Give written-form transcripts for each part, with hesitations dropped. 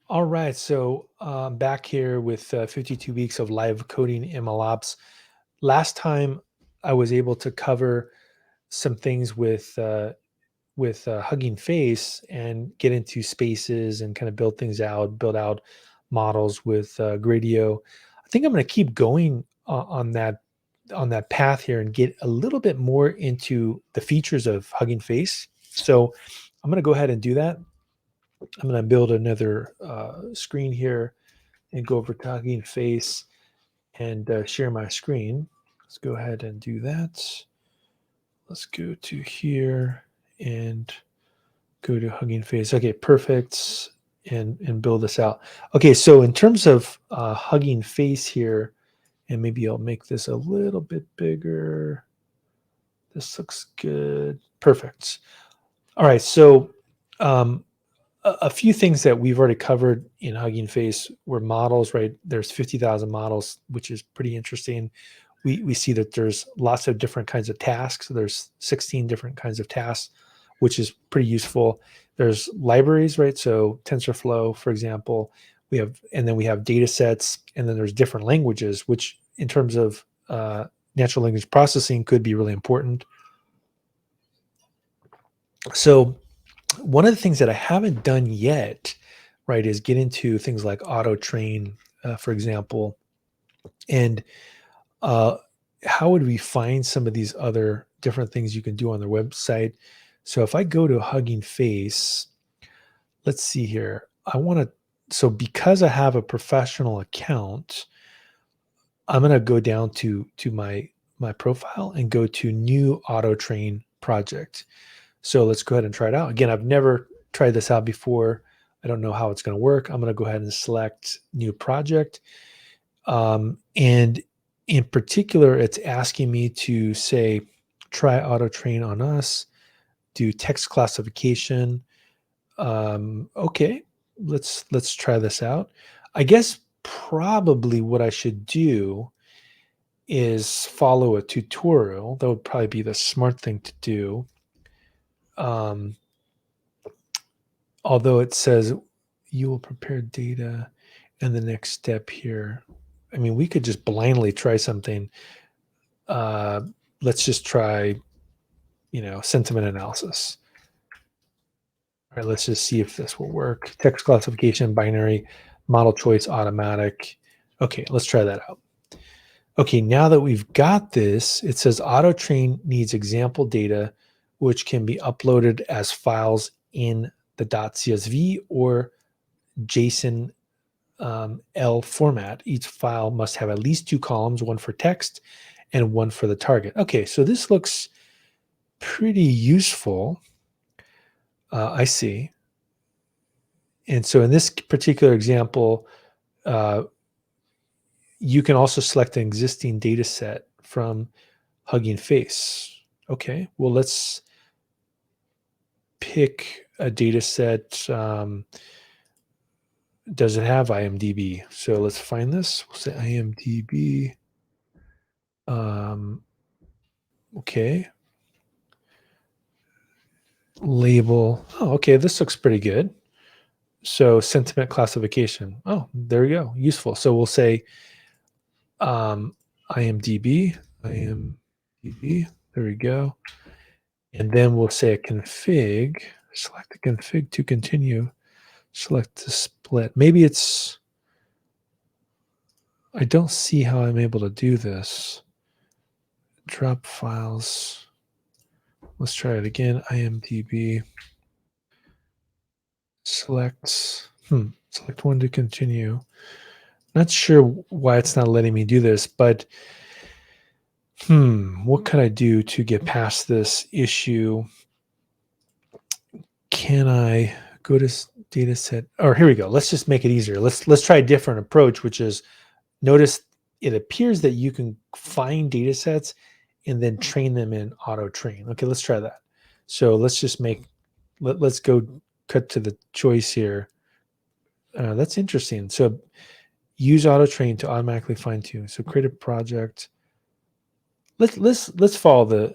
All right, so back here with 52 weeks of live coding MLOps. Last time I was able to cover some things with Hugging Face and get into spaces and kind of build things out, build out models with Gradio. I think I'm going to keep going on that path here and get a little bit more into the features of Hugging Face. So I'm going to go ahead and do that. I'm going to build another screen here and go over to Hugging Face and share my screen. Let's go ahead and do that. Let's go to here and go to Hugging Face. Okay, perfect. And build this out. Okay, so in terms of Hugging Face here, and maybe I'll make this a little bit bigger. This looks good. Perfect. All right, so um, a few things that we've already covered in Hugging Face were models, right? There's 50,000 models, which is pretty interesting. We see that there's lots of different kinds of tasks. So there's 16 different kinds of tasks, which is pretty useful. There's libraries, right? So TensorFlow, for example, and then we have data sets, and then there's different languages, which in terms of natural language processing could be really important. So one of the things that I haven't done yet, right, is get into things like auto train, for example, and uh, how would we find some of these other different things you can do on their website? So if I go to Hugging Face, let's see here. I want to, so because I have a professional account, I'm going to go down to my profile and go to new auto train project. So let's go ahead and try it out. Again, I've never tried this out before. I don't know how it's going to work. I'm going to go ahead and select new project. And in particular, it's asking me to say, try auto train on us, do text classification. Okay, let's try this out. I guess probably what I should do is follow a tutorial. That would probably be the smart thing to do. Um, although it says you will prepare data and the next step here. I mean, we could just blindly try something. Let's just try, sentiment analysis. All right, let's just see if this will work. Text classification, binary, model choice, automatic. Okay, let's try that out. Okay, now that we've got this, it says auto train needs example data, which can be uploaded as files in the .csv or JSON L format. Each file must have at least two columns, one for text and one for the target. Okay, so this looks pretty useful. I see. And so in this particular example, you can also select an existing data set from Hugging Face. Okay, well, let's pick a data set. Does it have IMDb? So let's find this. We'll say IMDb. Okay. Label. Oh, okay. This looks pretty good. So sentiment classification. Oh, there we go. Useful. So we'll say IMDb. IMDb. There we go. And then we'll say a config. Select the config to continue. Select the split. Maybe it's, I don't see how I'm able to do this. Drop files. Let's try it again. IMDb. Select one to continue. Not sure why it's not letting me do this, but what could I do to get past this issue? Can I go to data set? Or here we go. Let's just make it easier. Let's try a different approach, which is, notice it appears that you can find data sets and then train them in auto train. Okay, let's try that. So let's just let's go cut to the choice here. That's interesting. So use auto train to automatically fine tune. So create a project. Let's follow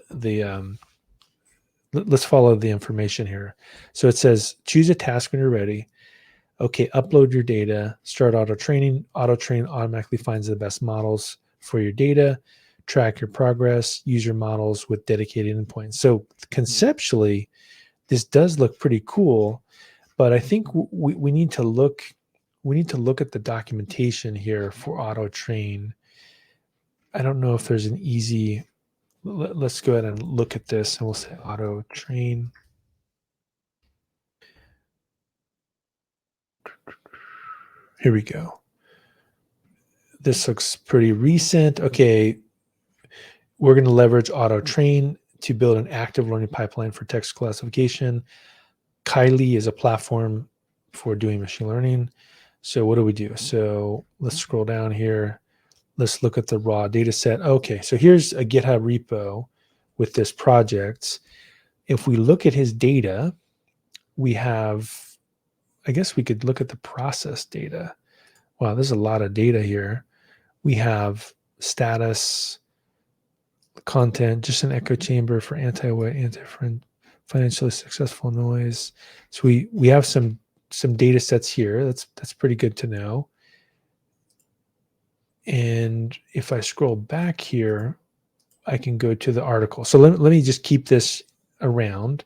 let's follow the information here. So it says choose a task when you're ready. Okay, upload your data, start auto training. Auto train automatically finds the best models for your data, track your progress, use your models with dedicated endpoints. So conceptually, this does look pretty cool, but I think we need to look at the documentation here for auto train. I don't know if there's an easy. Let's go ahead and look at this, and we'll say auto train. Here we go. This looks pretty recent. Okay, we're going to leverage auto train to build an active learning pipeline for text classification. Kylie is a platform for doing machine learning. So what do we do? So let's scroll down here. Let's look at the raw data set. Okay, so here's a GitHub repo with this project. If we look at his data, we have, I guess we could look at the process data. Wow, there's a lot of data here. We have status, content, just an echo chamber for anti-wet, financially successful noise. So we have some data sets here. That's pretty good to know. And if I scroll back here, I can go to the article. So let me just keep this around.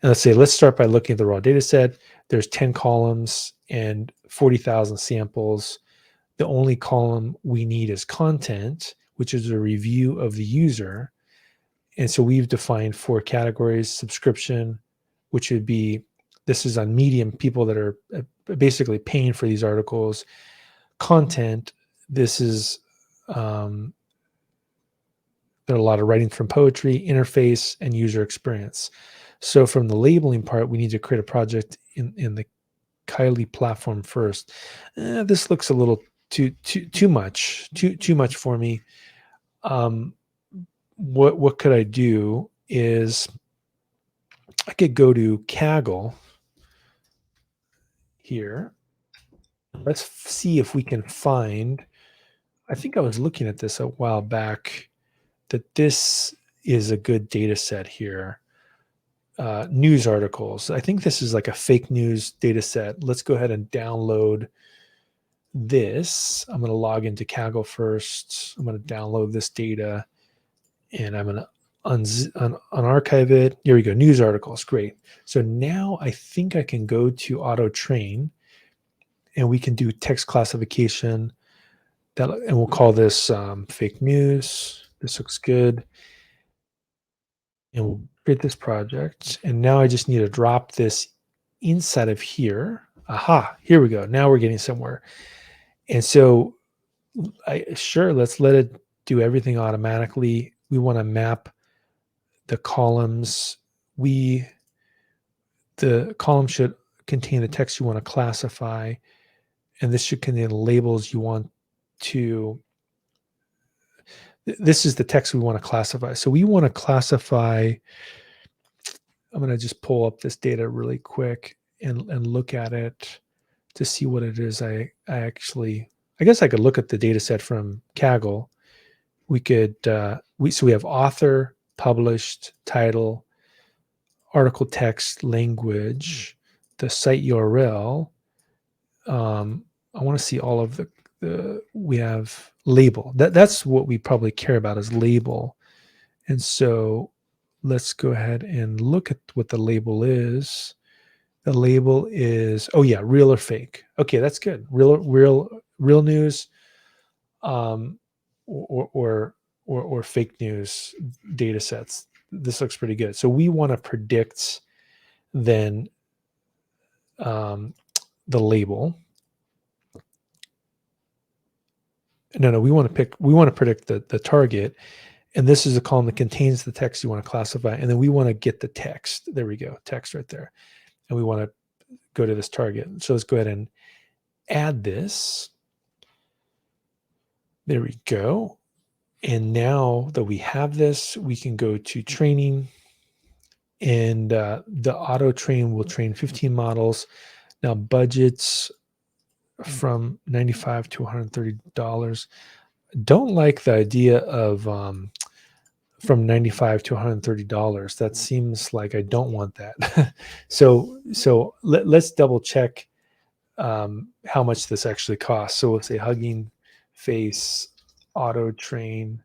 And let's start by looking at the raw data set. There's 10 columns and 40,000 samples. The only column we need is content, which is a review of the user. And so we've defined 4 categories: subscription, which would be, this is on Medium, people that are basically paying for these articles. Content, this is, there are a lot of writing from poetry, interface, and user experience. So from the labeling part, we need to create a project in the Kylie platform first. This looks a little too much for me. What could I do is I could go to Kaggle here. Let's see if we can find, I think I was looking at this a while back, that this is a good data set here. News articles. I think this is like a fake news data set. Let's go ahead and download this. I'm going to log into Kaggle first. I'm going to download this data, and I'm going to unarchive it. Here we go. News articles. Great. So now I think I can go to auto train, and we can do text classification. And we'll call this fake news. This looks good. And we'll create this project. And now I just need to drop this inside of here. Aha, here we go. Now we're getting somewhere. And so let's let it do everything automatically. We want to map the columns. The column should contain the text you want to classify, and this should contain labels you want to, this is the text we want to classify. So we want to classify, I'm going to just pull up this data really quick and look at it to see what it is. I guess I could look at the data set from Kaggle. We could, so we have author, published, title, article text, language, the site URL. I want to see all of we have label. That's what we probably care about, is label. And so let's go ahead and look at what the label is. The label is, oh yeah, real or fake. Okay, that's good. Real news, or fake news data sets. This looks pretty good. So we want to predict then the label. No, we want to predict the target. And this is a column that contains the text you want to classify. And then we want to get the text. There we go, text right there. And we want to go to this target. So let's go ahead and add this. There we go. And now that we have this, we can go to training. And the auto train will train 15 models. Now budgets from $95 to $130. Don't like the idea of from $95 to $130. That seems like I don't want that. so let's double check how much this actually costs. So we'll say Hugging Face auto train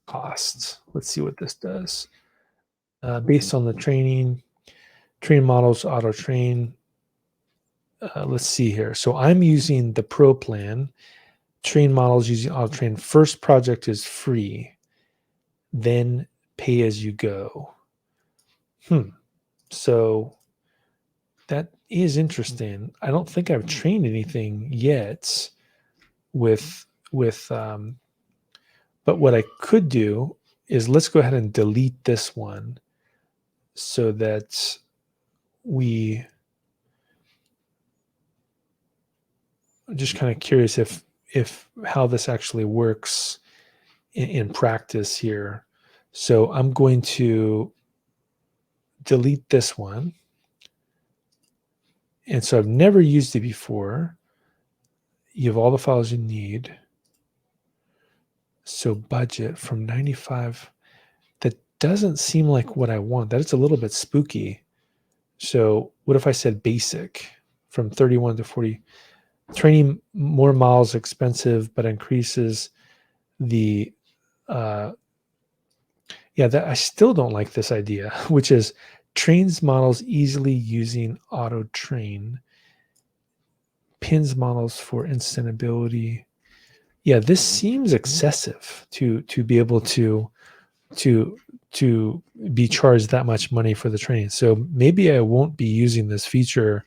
costs. Let's see what this does. Based on the train models, auto train. Let's see here. So I'm using the Pro plan. Train models using auto train. First project is free, then pay as you go. So that is interesting. I don't think I've trained anything yet with but what I could do is let's go ahead and delete this one so that I'm just kind of curious if how this actually works in practice here. So I'm going to delete this one. And so I've never used it before. You have all the files you need. So budget from 95, that doesn't seem like what I want. That is a little bit spooky. So what if I said basic from 31 to 40? Training more miles expensive, but increases the, that I still don't like this idea, which is trains models easily using auto train, pins models for instant ability. Yeah, this seems excessive to be able to be charged that much money for the training. So maybe I won't be using this feature.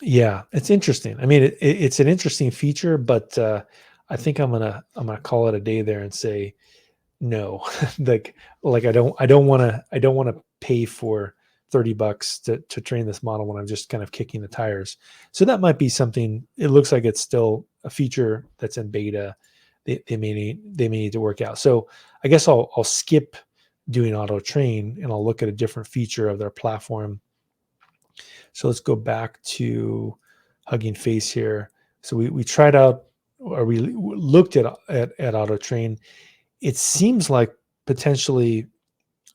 Yeah, it's interesting. I mean, it's an interesting feature, but I think I'm gonna call it a day there and say no. like I don't want to pay for $30 to train this model when I'm just kind of kicking the tires. So that might be something. It looks like it's still a feature that's in beta. They may need to work out. So I guess I'll skip doing auto train and I'll look at a different feature of their platform. So let's go back to Hugging Face here. So we tried out, or we looked at auto train. It seems like potentially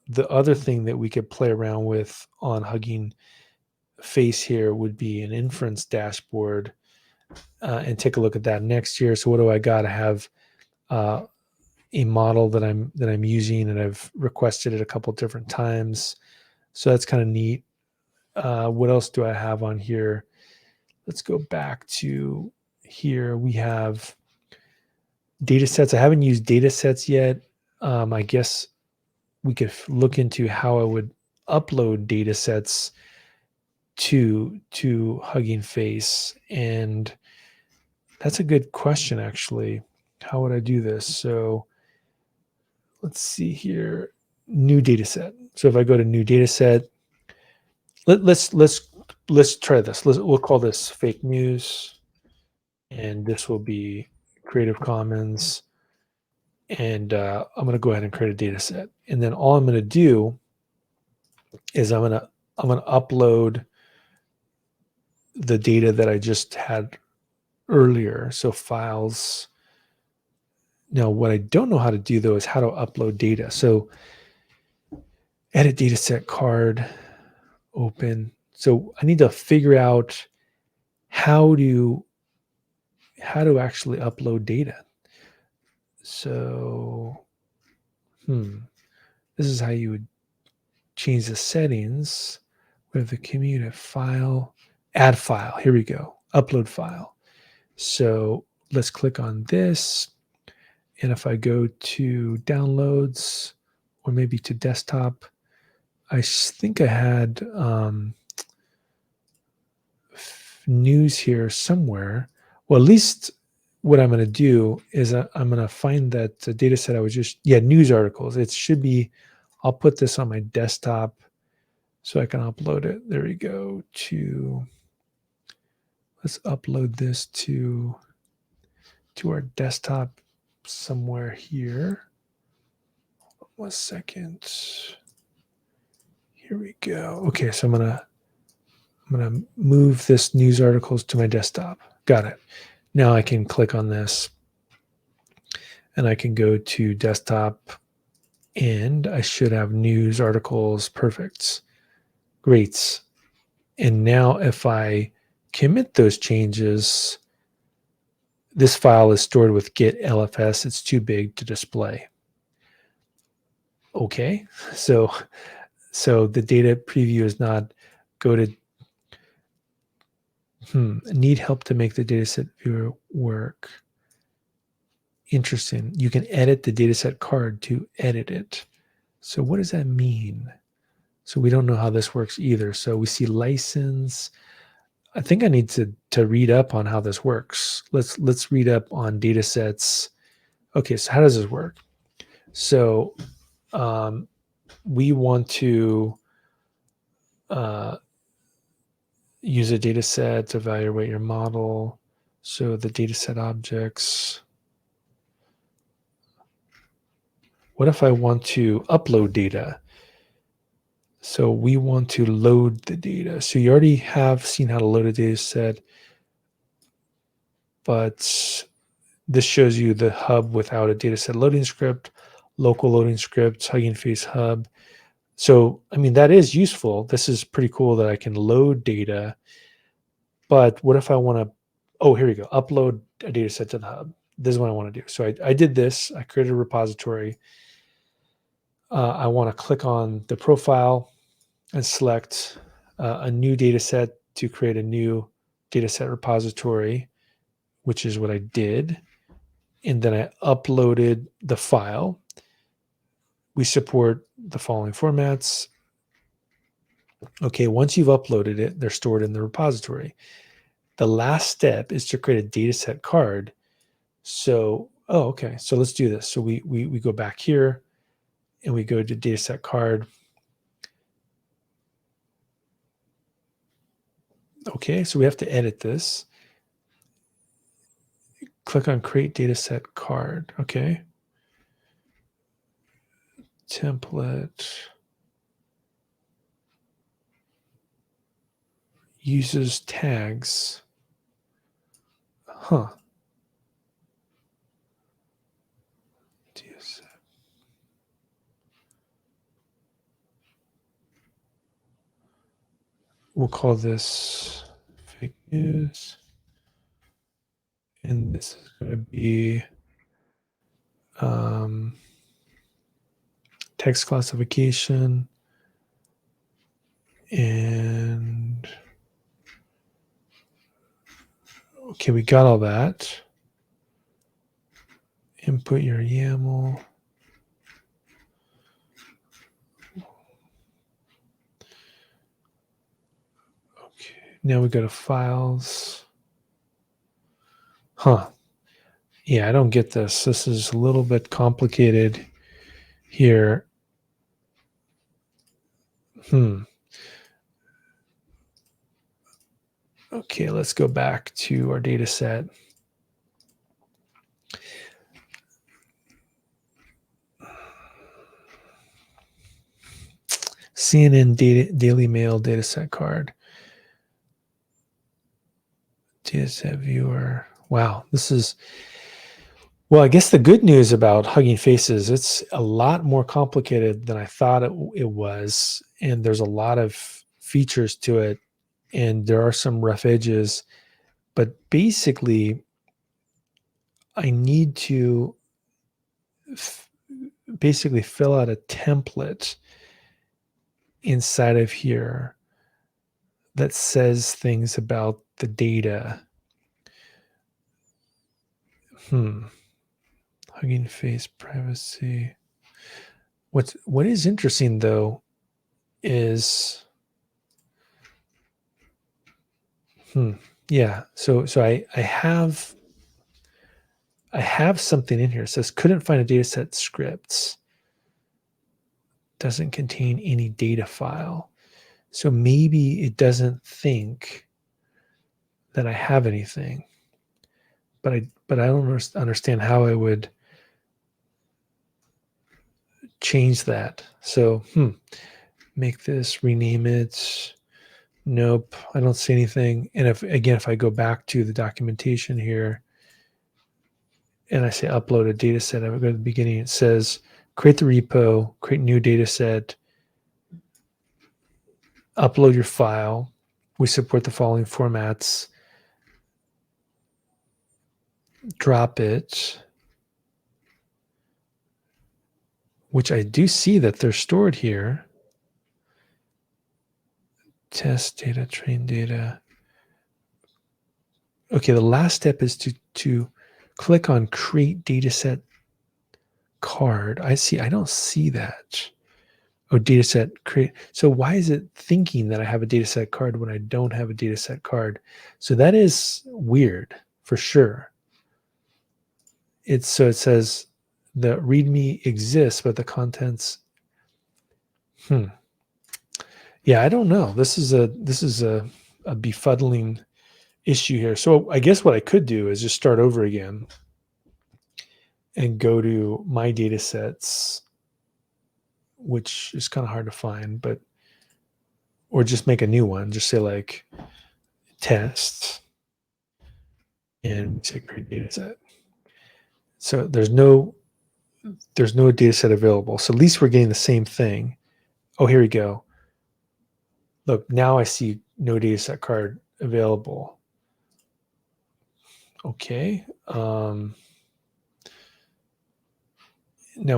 the other thing that we could play around with on Hugging Face here would be an inference dashboard, and take a look at that next year. So what do I got? I have a model that I'm using, and I've requested it a couple different times. So that's kind of neat. What else do I have on here? Let's go back to here. We have data sets. I haven't used data sets yet. I guess we could look into how I would upload data sets to Hugging Face. And that's a good question, actually. How would I do this? So let's see here. New data set. So if I go to new data set, let's try this. We'll call this fake news, and this will be Creative Commons. And I'm going to go ahead and create a data set. And then all I'm going to do is I'm going to upload the data that I just had earlier. So files. Now, what I don't know how to do though is how to upload data. So edit data set card, open. So I need to figure out how to actually upload data. So, this is how you would change the settings. We have the commute file, add file. Here we go, upload file. So let's click on this. And if I go to downloads or maybe to desktop, I think I had news here somewhere. Well, at least what I'm going to do is I'm going to find that data set I was news articles. It should be, I'll put this on my desktop so I can upload it. There we go. Let's upload this to our desktop somewhere here. 1 second. Here we go. Okay, so I'm gonna move this news articles to my desktop. Got it. Now I can click on this and I can go to desktop and I should have news articles. Perfect. Great. And now if I commit those changes, this file is stored with git lfs. It's too big to display. Okay, so the data preview is not go to need help to make the dataset viewer work. Interesting. You can edit the dataset card to edit it. So what does that mean? So we don't know how this works either. So we see license. I think I need to read up on how this works. Let's read up on datasets. Okay, so how does this work? So we want to use a dataset to evaluate your model. So the dataset objects. What if I want to upload data? So we want to load the data. So you already have seen how to load a data set, but this shows you the hub without a dataset loading script, local loading scripts, Hugging Face hub. So, I mean, that is useful. This is pretty cool that I can load data. But what if I want to, oh, here we go, upload a data set to the hub. This is what I want to do. So I did this. I created a repository. I want to click on the profile and select a new data set to create a new data set repository, which is what I did. And then I uploaded the file. We support the following formats. Okay, once you've uploaded it, they're stored in the repository. The last step is to create a dataset card. So, oh, okay. So let's do this. So we go back here and we go to dataset card. Okay, so we have to edit this. Click on create dataset card. Okay. Template. Uses tags. Huh. Dataset. We'll call this fake news. And this is going to be text classification. And okay, we got all that. Input your YAML. Okay, now we go to files. Huh. Yeah, I don't get this. This is a little bit complicated here. Okay, let's go back to our data set. CNN Daily Mail dataset card. Dataset viewer. Wow, this is, well, I guess the good news about Hugging Faces, it's a lot more complicated than I thought it was. And there's a lot of features to it. And there are some rough edges. But basically, I need to basically fill out a template inside of here that says things about the data. Hugging Face privacy. What is interesting though is yeah. So I have something in here. It says couldn't find a dataset scripts. Doesn't contain any data file. So maybe it doesn't think that I have anything. But I don't understand how I would change that. So make this, rename it. Nope, I don't see anything. And if I go back to the documentation here and I say upload a data set, I would go to the beginning. It says create the repo, create new data set, upload your file. We support the following formats. Drop it, which I do see that they're stored here. Test data, train data. Okay, the last step is to click on create dataset card. I don't see that. Oh, dataset create. So why is it thinking that I have a dataset card when I don't have a dataset card? So that is weird for sure. It says the README exists, but the contents. Yeah, I don't know. This is a befuddling issue here. So I guess what I could do is just start over again and go to my data sets, which is kind of hard to find, but or just make a new one. Just say like test and say create data set. So there's no data set available. So at least we're getting the same thing. Oh, here we go. Look, now I see no data set card available. Okay. Now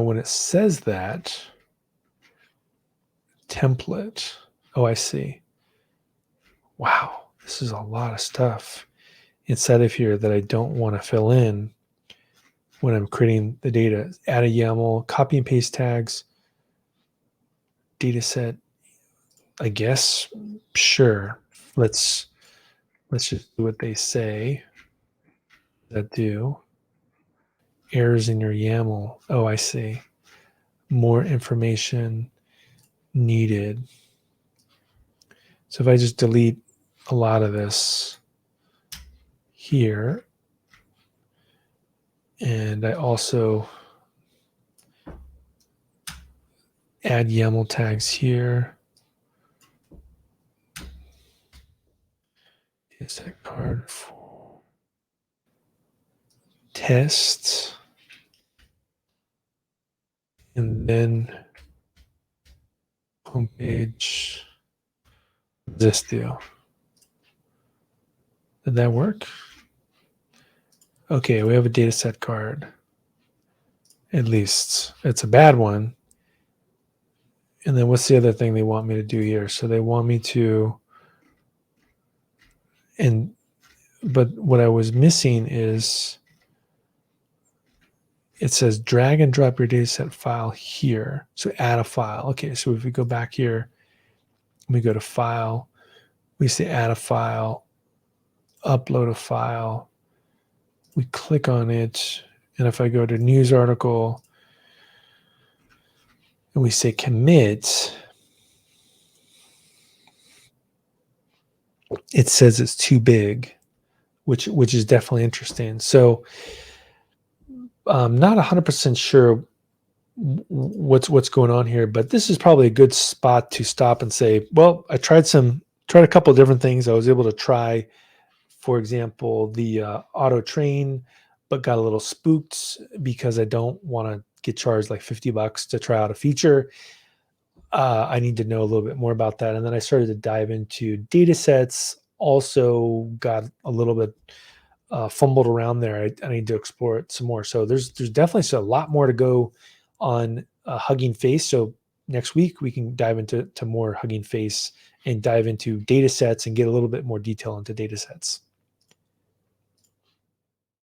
when it says that, template, oh, I see. Wow, this is a lot of stuff inside of here that I don't want to fill in when I'm creating the data. Add a YAML, copy and paste tags, data set. I guess, sure. Let's just do what they say. That do. Errors in your YAML. Oh, I see. More information needed. So if I just delete a lot of this here, and I also add YAML tags here. Is that card for test? And then homepage. This deal. Did that work? Okay, we have a data set card. At least it's a bad one. And then what's the other thing they want me to do here? So they want me to, but what I was missing is it says drag and drop your dataset file here. So add a file. Okay, so if we go back here, we go to file, we say add a file, upload a file, we click on it, and if I go to news article and we say commit, it says it's too big, which is definitely interesting. So I'm not 100% sure what's going on here, but this is probably a good spot to stop and say, well, I tried a couple of different things. I was able to try, for example, the auto train, but got a little spooked because I don't want to get charged like $50 to try out a feature. I need to know a little bit more about that. And then I started to dive into data sets, also got a little bit fumbled around there. I need to explore it some more. So there's definitely a lot more to go on Hugging Face. So next week we can dive into more Hugging Face and dive into data sets and get a little bit more detail into data sets.